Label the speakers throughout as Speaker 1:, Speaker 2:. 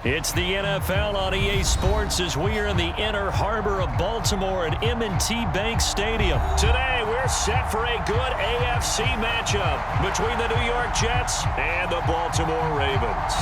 Speaker 1: It's the NFL on EA Sports as we are in the inner harbor of Baltimore at M&T Bank Stadium. Today, we're set for a good AFC matchup between the New York Jets and the Baltimore Ravens.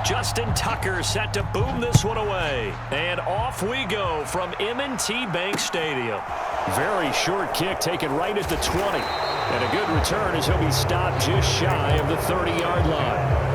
Speaker 1: Justin Tucker set to boom this one away. And off we go from M&T Bank Stadium. Very short kick taken right at the 20. And a good return as he'll be stopped just shy of the 30-yard line.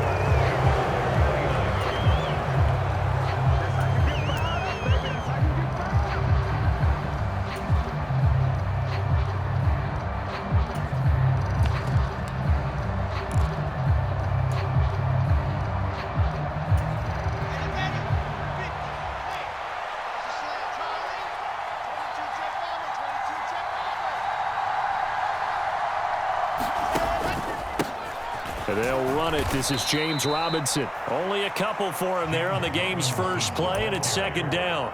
Speaker 1: They'll run it. This is James Robinson. Only a couple for him there on the game's first play, and it's second down.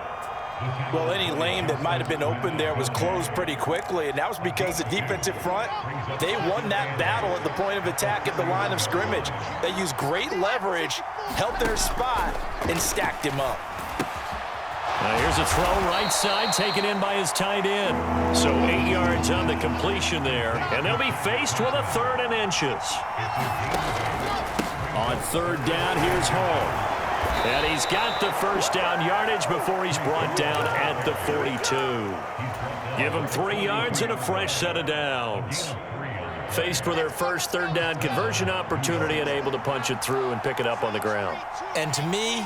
Speaker 2: Well, any lane that might have been open there was closed pretty quickly, and that was because the defensive front, they won that battle at the point of attack at the line of scrimmage. They used great leverage, held their spot, and stacked him up.
Speaker 1: Here's a throw right side taken in by his tight end. So 8 yards on the completion there, and they'll be faced with a 3rd and inches. On 3rd down, here's Hall. And he's got the first down yardage before he's brought down at the 42. Give him 3 yards and a fresh set of downs. Faced with their first 3rd down conversion opportunity and able to punch it through and pick it up on the ground.
Speaker 2: And to me,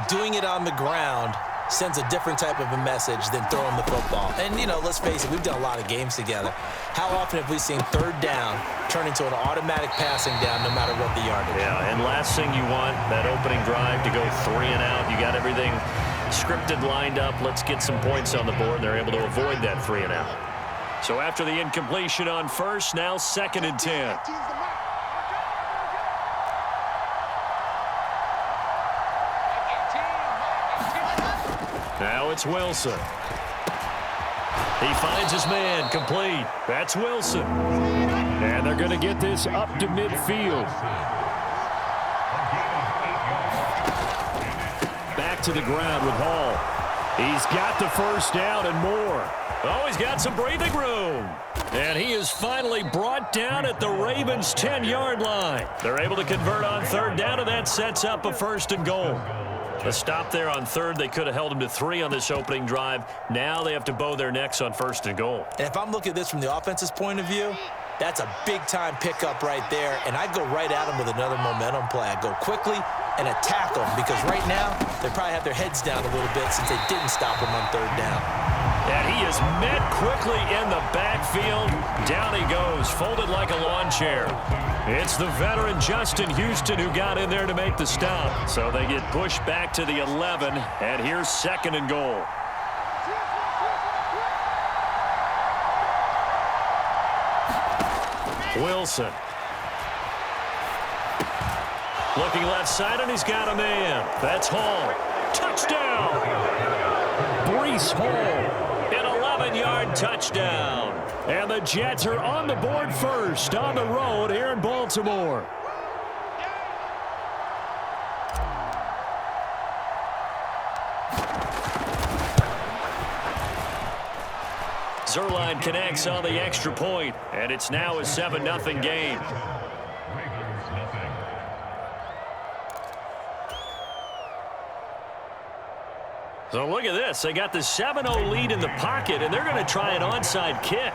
Speaker 2: doing it on the ground sends a different type of a message than throwing the football. And, you know, let's face it, we've done a lot of games together. How often have we seen 3rd down turn into an automatic passing down no matter what the yardage?
Speaker 1: Yeah, and last thing you want, that opening drive to go 3 and out. You got everything scripted, lined up. Let's get some points on the board. They're able to avoid that 3 and out. So after the incompletion on first, now 2nd and 10. Now it's Wilson. He finds his man, complete. That's Wilson. And they're going to get this up to midfield. Back to the ground with Hall. He's got the first down and more. Oh, he's got some breathing room. And he is finally brought down at the Ravens' 10-yard line. They're able to convert on 3rd down, and that sets up a 1st and goal. A stop there on 3rd. They could have held him to 3 on this opening drive. Now they have to bow their necks on 1st and goal.
Speaker 2: And if I'm looking at this from the offense's point of view, that's a big-time pickup right there. And I go right at him with another momentum play. I go quickly and attack them because right now they probably have their heads down a little bit since they didn't stop him on 3rd down.
Speaker 1: And he is met quickly in the backfield. Down he goes, folded like a lawn chair. It's the veteran Justin Houston who got in there to make the stop. So they get pushed back to the 11, and here's 2nd and goal. Wilson. Looking left side, and he's got a man. That's Hall. Touchdown! Breece Hall. An 11-yard touchdown. And the Jets are on the board first on the road here in Baltimore. Zerline connects on the extra point, and it's now a 7-0 game. So look at this. They got the 7-0 lead in the pocket, and they're going to try an onside kick.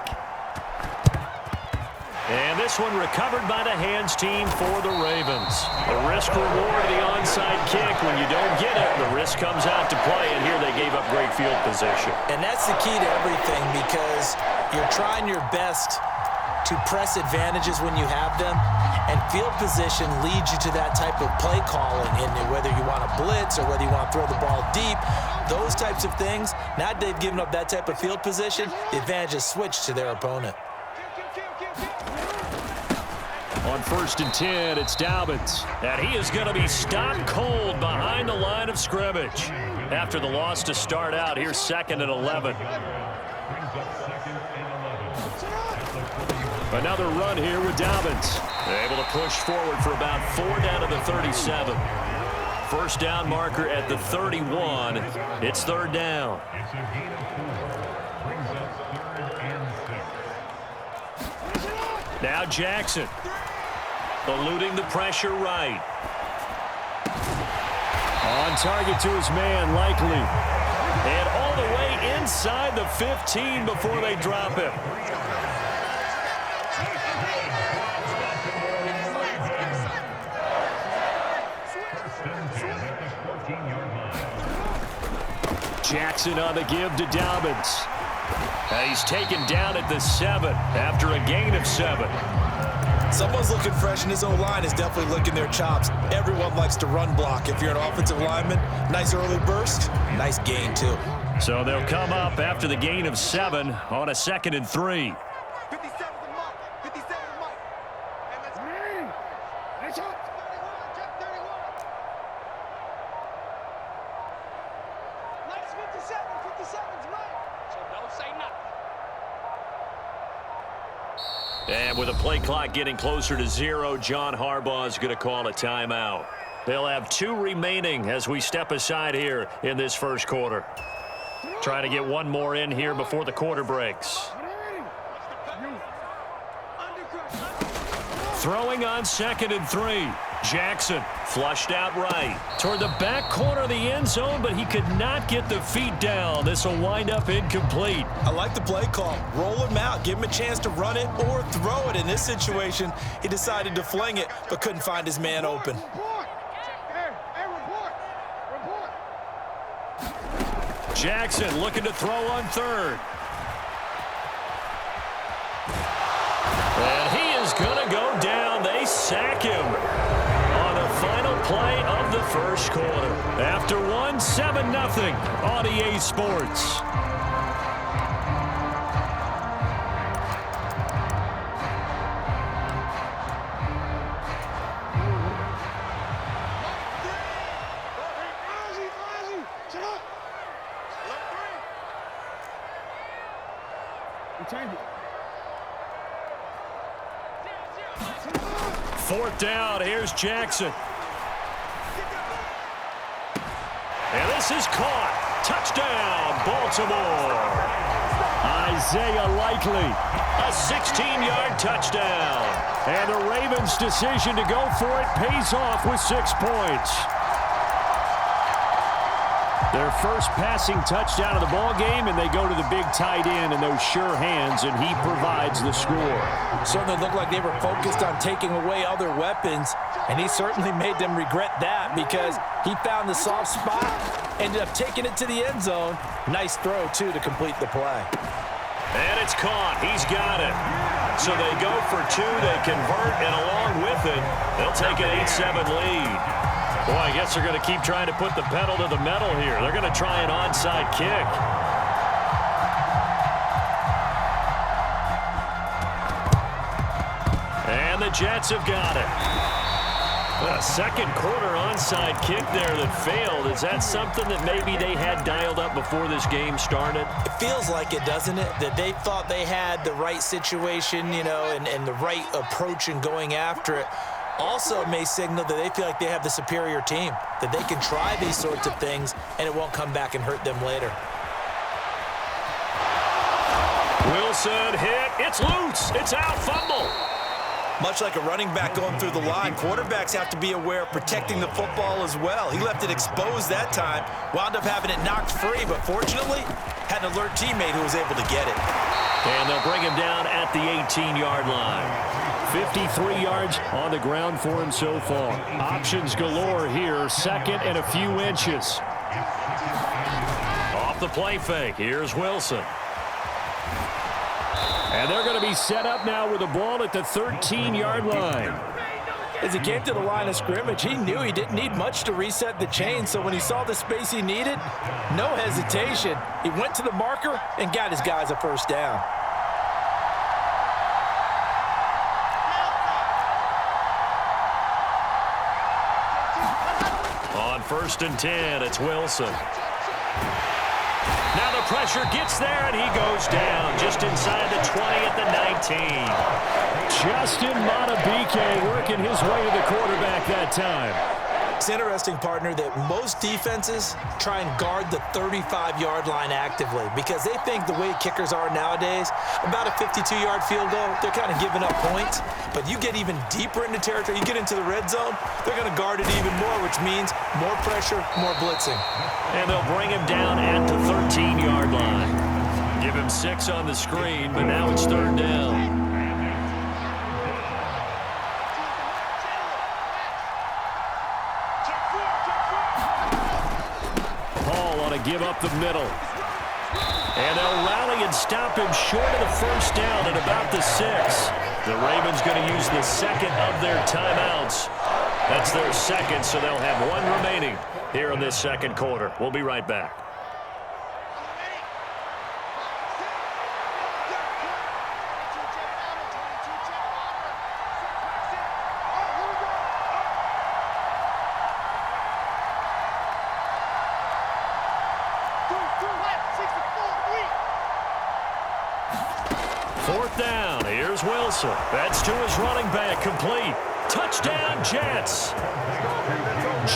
Speaker 1: And this one recovered by the hands team for the Ravens. The risk reward of the onside kick. When you don't get it, the risk comes out to play, and here they gave up great field position.
Speaker 2: And that's the key to everything because you're trying your best to to press advantages when you have them, and field position leads you to that type of play calling, and whether you want to blitz or whether you want to throw the ball deep, those types of things. Now that they've given up that type of field position, the advantage is switched to their opponent.
Speaker 1: On 1st and 10, it's Dobbins. And he is going to be stopped cold behind the line of scrimmage. After the loss to start out, here's 2nd and 11. Another run here with Dobbins. Able to push forward for about 4 down to the 37. First down marker at the 31. It's 3rd down. Now Jackson. Eluding the pressure right. On target to his man, Likely. And all the way inside the 15 before they drop him. Jackson on the give to Dobbins. He's taken down at the 7 after a gain of 7.
Speaker 2: Someone's looking fresh, and his O-line is definitely licking their chops. Everyone likes to run block. If you're an offensive lineman, nice early burst, nice gain too.
Speaker 1: So they'll come up after the gain of 7 on a 2nd and 3.
Speaker 3: 57 to Mike. 57 to Mike. And let's go. Let's go. 31. Check 31. Nice 57. 57's Mike. So don't say nothing.
Speaker 1: And with a play clock getting closer to 0, John Harbaugh is going to call a timeout. They'll have 2 remaining as we step aside here in this first quarter. Trying to get one more in here before the quarter breaks. Throwing on 2nd and 3. Jackson flushed out right toward the back corner of the end zone, but he could not get the feet down. This will wind up incomplete.
Speaker 2: I like the play call. Roll him out. Give him a chance to run it or throw it. In this situation, he decided to fling it, but couldn't find his man open.
Speaker 1: Jackson looking to throw on 3rd. And he is going to go down. They sack him on the final play of the first quarter. After 1, 7-0 on EA Sports. Fourth down, here's Jackson. And this is caught. Touchdown, Baltimore. Isaiah Likely, a 16-yard touchdown. And the Ravens' decision to go for it pays off with 6 points. Their first passing touchdown of the ball game, and they go to the big tight end and those sure hands, and he provides the score.
Speaker 2: Certainly looked like they were focused on taking away other weapons, and he certainly made them regret that because he found the soft spot, ended up taking it to the end zone. Nice throw, too, to complete the play.
Speaker 1: And it's caught. He's got it. So they go for 2. They convert, and along with it, they'll take an 8-7 lead. Boy, I guess they're going to keep trying to put the pedal to the metal here. They're going to try an onside kick. And the Jets have got it. A second quarter onside kick there that failed. Is that something that maybe they had dialed up before this game started?
Speaker 2: It feels like it, doesn't it? That they thought they had the right situation, you know, and the right approach in going after it. Also may signal that they feel like they have the superior team, that they can try these sorts of things and it won't come back and hurt them later.
Speaker 1: Wilson hit. It's loose. It's out. Fumble.
Speaker 2: Much like a running back going through the line, quarterbacks have to be aware of protecting the football as well. He left it exposed that time, wound up having it knocked free, but fortunately had an alert teammate who was able to get it.
Speaker 1: And they'll bring him down at the 18-yard line. 53 yards on the ground for him so far. Options galore here. 2nd and a few inches. Off the play fake. Here's Wilson. And they're going to be set up now with the ball at the 13-yard line.
Speaker 2: As he came to the line of scrimmage, he knew he didn't need much to reset the chain, so when he saw the space he needed, no hesitation. He went to the marker and got his guys a first down.
Speaker 1: On 1st and 10, it's Wilson. Now the pressure gets there, and he goes down just inside the 20 at the 19. Justin Madubuike working his way to the quarterback that time.
Speaker 2: It's interesting, partner, that most defenses try and guard the 35-yard line actively because they think the way kickers are nowadays, about a 52-yard field goal, they're kind of giving up points. But you get even deeper into territory, you get into the red zone, they're going to guard it even more, which means more pressure, more blitzing.
Speaker 1: And they'll bring him down at the 13-yard line. Give him 6 on the screen, but now it's 3rd down. Give up the middle. And they'll rally and stop him short of the first down at about the 6. The Ravens going to use the second of their timeouts. That's their second, so they'll have 1 remaining here in this second quarter. We'll be right back. Wilson. That's to his running back, complete. Touchdown, Jets.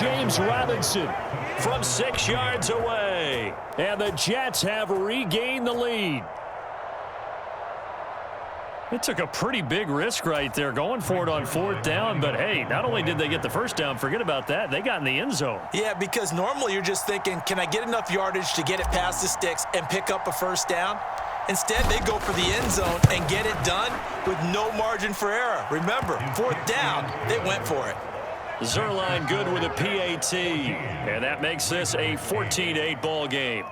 Speaker 1: James Robinson from 6 yards away. And the Jets have regained the lead. It took a pretty big risk right there going for it on 4th down, but hey, not only did they get the first down, forget about that, they got in the end zone.
Speaker 2: Yeah, because normally you're just thinking, can I get enough yardage to get it past the sticks and pick up a first down? Instead, they go for the end zone and get it done with no margin for error. Remember, 4th down, they went for it.
Speaker 1: Zerline good with a PAT, and that makes this a 14-8 ball game.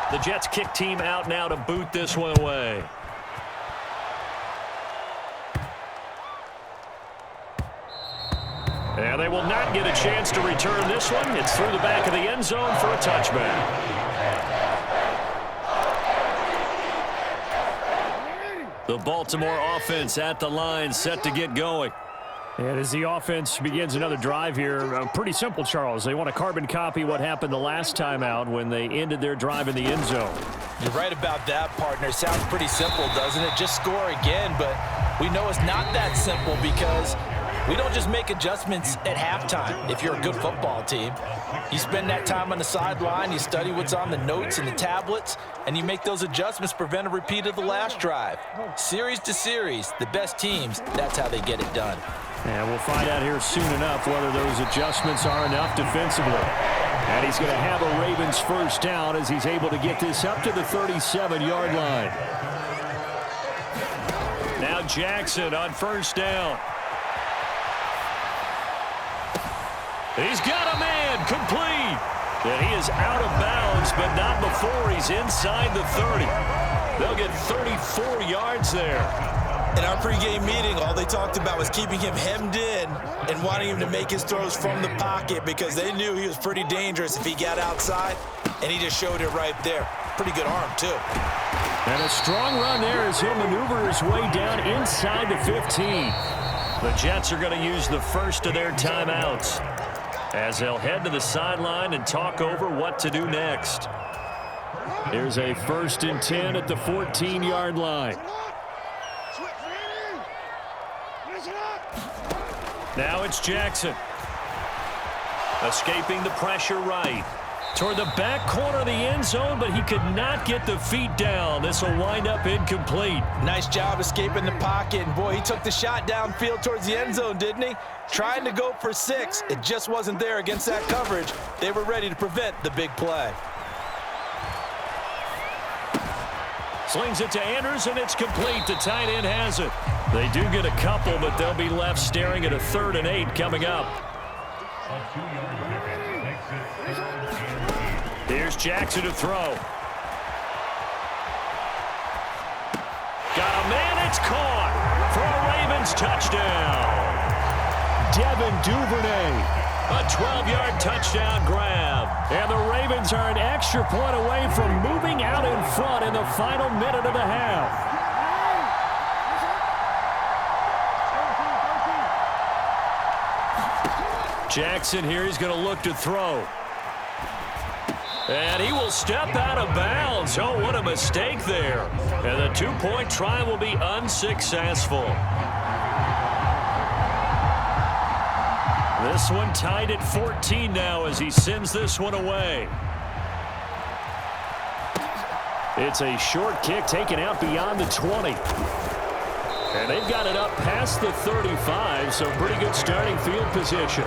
Speaker 1: The Jets kick team out now to boot this one away. And they will not get a chance to return this one. It's through the back of the end zone for a touchback. The Baltimore offense at the line, set to get going. And as the offense begins another drive here, pretty simple, Charles. They want to carbon copy what happened the last time out when they ended their drive in the end zone.
Speaker 2: You're right about that, partner. Sounds pretty simple, doesn't it? Just score again, but we know it's not that simple because we don't just make adjustments at halftime if you're a good football team. You spend that time on the sideline, you study what's on the notes and the tablets, and you make those adjustments to prevent a repeat of the last drive. Series to series, the best teams, that's how they get it done.
Speaker 1: And we'll find out here soon enough whether those adjustments are enough defensively. And he's going to have a Ravens first down as he's able to get this up to the 37-yard line. Now Jackson on first down. He's got a man, complete. And he is out of bounds, but not before he's inside the 30. They'll get 34 yards there.
Speaker 2: In our pregame meeting, all they talked about was keeping him hemmed in and wanting him to make his throws from the pocket because they knew he was pretty dangerous if he got outside, and he just showed it right there. Pretty good arm, too.
Speaker 1: And a strong run there as he'll maneuver his way down inside the 15. The Jets are going to use the first of their timeouts as they'll head to the sideline and talk over what to do next. Here's a 1st and 10 at the 14-yard line. Now it's Jackson. Escaping the pressure right. Toward the back corner of the end zone, but he could not get the feet down. This will wind up incomplete.
Speaker 2: Nice job escaping the pocket. And boy, he took the shot downfield towards the end zone, didn't he? Trying to go for 6. It just wasn't there against that coverage. They were ready to prevent the big play.
Speaker 1: Slings it to Andrews, and it's complete. The tight end has it. They do get a couple, but they'll be left staring at a 3rd and 8 coming up. Here's Jackson to throw. Got a man, it's caught for a Ravens touchdown. Devin Duvernay, a 12-yard touchdown grab. And the Ravens are an extra point away from moving out in front in the final minute of the half. Jackson here, he's going to look to throw. And he will step out of bounds. Oh, what a mistake there. And the two-point try will be unsuccessful. This one tied at 14 now as he sends this one away. It's a short kick taken out beyond the 20. And they've got it up past the 35, so pretty good starting field position.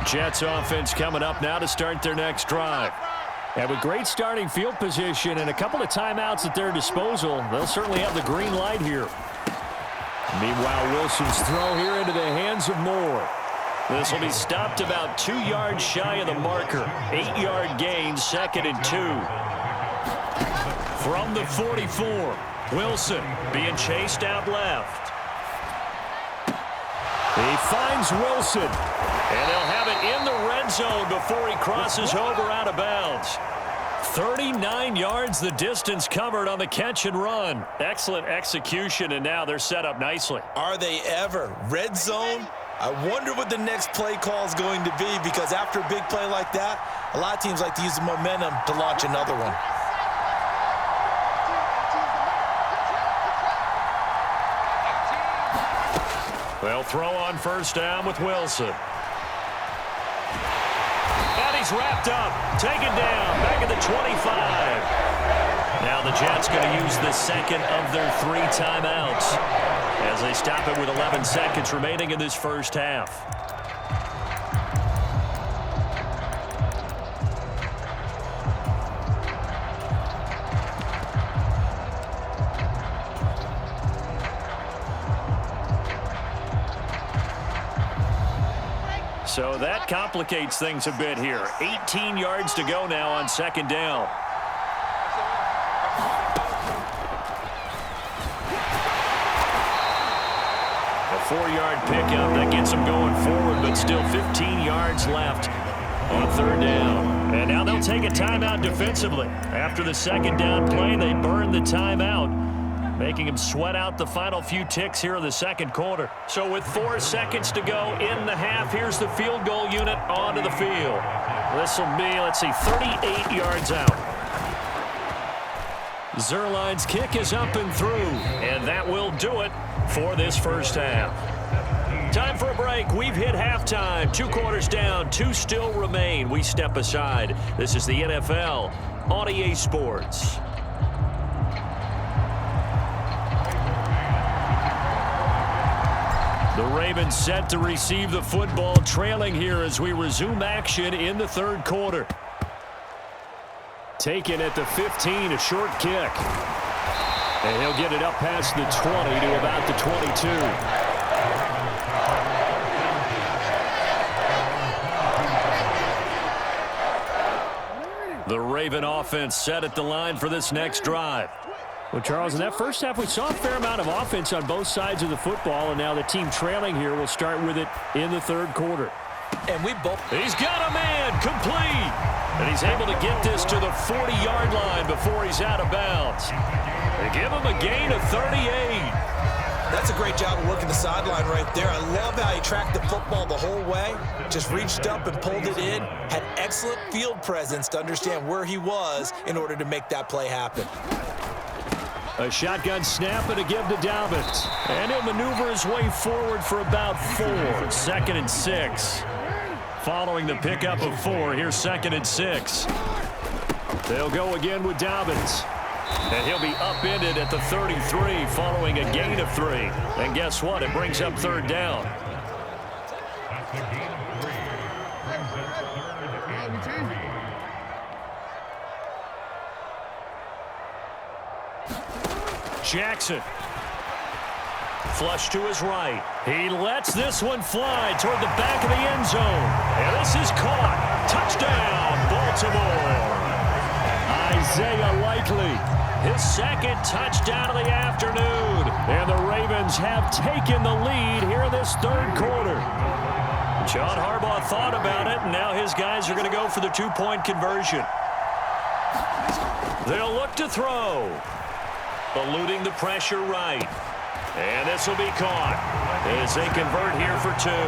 Speaker 1: Jets offense coming up now to start their next drive. And with great starting field position and a couple of timeouts at their disposal, they'll certainly have the green light here. Meanwhile, Wilson's throw here into the hands of Moore. This will be stopped about 2 yards shy of the marker. 8-yard gain, 2nd and 2. From the 44, Wilson being chased out left. He finds Wilson, and they'll have it in the red zone before he crosses over out of bounds. 39 yards the distance covered on the catch and run. Excellent execution, and now they're set up nicely.
Speaker 2: Are they ever? Red zone? I wonder what the next play call is going to be, because after a big play like that, a lot of teams like to use the momentum to launch another one.
Speaker 1: They'll throw on first down with Wilson. And he's wrapped up, taken down, back at the 25. Now the Jets going to use the second of their 3 timeouts as they stop it with 11 seconds remaining in this first half. So that complicates things a bit here. 18 yards to go now on second down. A 4-yard pickup that gets them going forward, but still 15 yards left on third down. And now they'll take a timeout defensively. After the second down play, they burn the timeout, making him sweat out the final few ticks here in the second quarter. So with 4 seconds to go in the half, here's the field goal unit onto the field. This will be, 38 yards out. Zerline's kick is up and through, and that will do it for this first half. Time for a break. We've hit halftime. 2 quarters down, 2 still remain. We step aside. This is the NFL on EA Sports. The Ravens set to receive the football, trailing here as we resume action in the third quarter. Taken at the 15, a short kick. And he'll get it up past the 20 to about the 22. The Raven offense set at the line for this next drive. Well, Charles, in that first half, we saw a fair amount of offense on both sides of the football, and now the team trailing here will start with it in the third quarter.
Speaker 2: And
Speaker 1: He's got a man, complete. And he's able to get this to the 40-yard line before he's out of bounds. They give him a gain of 38.
Speaker 2: That's a great job of working the sideline right there. I love how he tracked the football the whole way, just reached up and pulled it in, had excellent field presence to understand where he was in order to make that play happen.
Speaker 1: A shotgun snap and a give to Dobbins. And he'll maneuver his way forward for about 4. 2nd and 6. Following the pickup of 4, here's 2nd and 6. They'll go again with Dobbins. And he'll be upended at the 33 following a gain of 3. And guess what? It brings up third down. Jackson. Flush to his right. He lets this one fly toward the back of the end zone. And this is caught. Touchdown, Baltimore. Isaiah Likely, his second touchdown of the afternoon. And the Ravens have taken the lead here in this third quarter. John Harbaugh thought about it, and now his guys are going to go for the two-point conversion. They'll look to throw. Eluding the pressure right. And this will be caught as they convert here for two.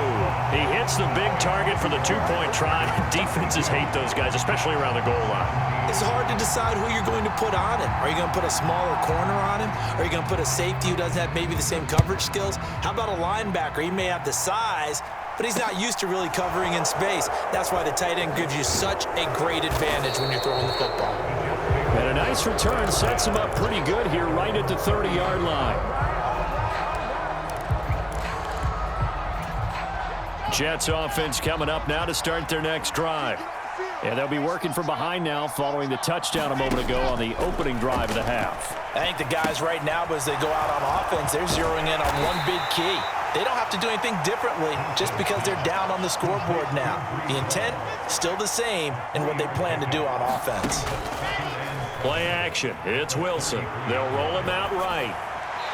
Speaker 1: He hits the big target for the two-point try. Defenses hate those guys, especially around the goal line.
Speaker 2: It's hard to decide who you're going to put on him. Are you going to put a smaller corner on him? Are you going to put a safety who doesn't have maybe the same coverage skills? How about a linebacker? He may have the size, but he's not used to really covering in space. That's why the tight end gives you such a great advantage when you're throwing the football.
Speaker 1: And a nice return sets him up pretty good here right at the 30-yard line. Jets offense coming up now to start their next drive. And they'll be working from behind now following the touchdown a moment ago on the opening drive of the half.
Speaker 2: I think the guys right now, as they go out on offense, they're zeroing in on one big key. They don't have to do anything differently just because they're down on the scoreboard now. The intent, still the same in what they plan to do on offense.
Speaker 1: Play action. It's Wilson. They'll roll him out right.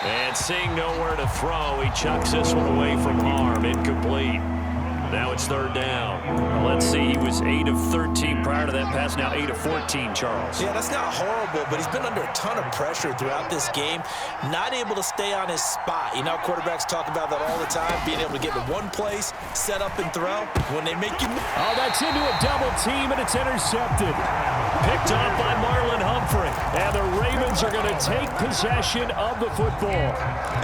Speaker 1: And seeing nowhere to throw, he chucks this one away from harm. Incomplete. Now it's third down. Let's see, he was 8 of 13 prior to that pass, now 8 of 14, Charles.
Speaker 2: Yeah, that's not horrible, but he's been under a ton of pressure throughout this game, not able to stay on his spot. You know, quarterbacks talk about that all the time, being able to get to one place, set up and throw. When they make you...
Speaker 1: Oh, that's into a double team, and it's intercepted. Picked off by Marlon Humphrey, and the Ravens are going to take possession of the football.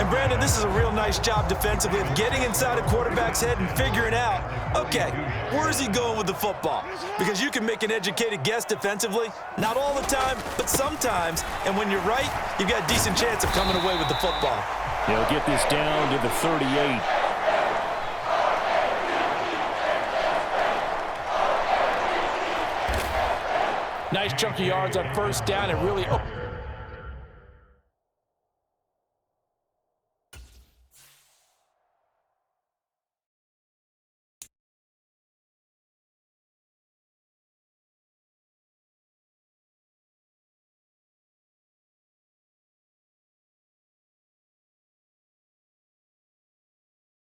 Speaker 2: And, Brandon, this is a real nice job defensively of getting inside a quarterback's head and figuring out, okay, where's he going with the football? Because you can make an educated guess defensively, not all the time, but sometimes. And when you're right, you've got a decent chance of coming away with the football.
Speaker 1: They'll get this down to the 38.
Speaker 2: Nice chunk of yards on first down and really...